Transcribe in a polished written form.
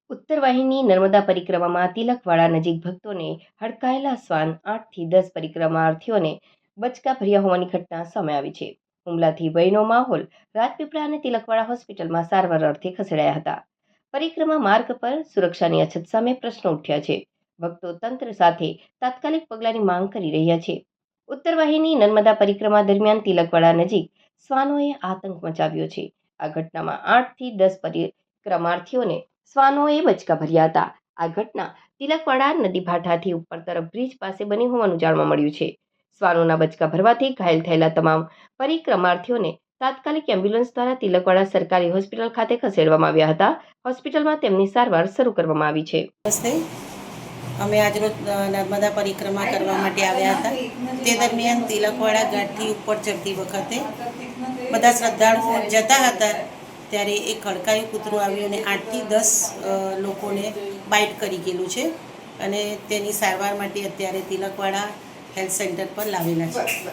ઉત્તરવાહિની નર્મદા પરિક્રમામાં તિલકવાડા નજીક ભક્તોને હડકાયેલા શ્વાન 8 થી 10 પરિક્રમાર્થીઓને બચકા ભર્યા હોવાની ઘટના સામે આવી છે. હુમલાથી ભયનો માહોલ. રાજપીપળા અને તિલકવાડા હોસ્પિટલમાં સારવાર અર્થે ખસેડાયા હતા. પરિક્રમા માર્ગ પર સુરક્ષાની અછત સામે પ્રશ્નો ઉઠ્યા છે. ભક્તો તંત્ર સાથે તાત્કાલિક પગલાંની માંગ કરી રહ્યા છે. ઉત્તરવાહિની નર્મદા પરિક્રમા દરમિયાન તિલકવાડા નજીક શ્વાનોએ આતંક મચાવ્યો છે. આ ઘટનામાં 8 થી 10 પરિક્રમાર્થીઓને શ્વાનોએ બચકા ભર્યા હતા. આ ઘટના તિલકવાડા નદી ભાટાથી ઉપર તરફ બ્રિજ પાસે બની હોવાનું જાણવા મળ્યું છે. શ્વાનોના બચકા ભરવાથી ઘાયલ થયેલા તમામ પરિક્રમાર્થીઓને તાત્કાલિક એમ્બ્યુલન્સ દ્વારા તિલકવાડા સરકારી હોસ્પિટલ ખાતે ખસેડવામાં આવ્યા હતા. હોસ્પિટલમાં તેમની સારવાર શરૂ કરવામાં આવી છે. અમે આજરોજ નર્મદા પરિક્રમા કરવા માટે આવ્યા હતા. તે દરમિયાન તિલકવાડા ઘાટથી ઉપર ચડતી વખતે બધા શ્રદ્ધાળુઓ જતા હતા ત્યારે એક હડકાયું કૂતરું આવ્યું અને 8 થી 10 લોકોને બાઇટ કરી ગયેલું છે અને તેની સારવાર માટે અત્યારે તિલકવાડા હેલ્થ સેન્ટર પર લાવેલા છે.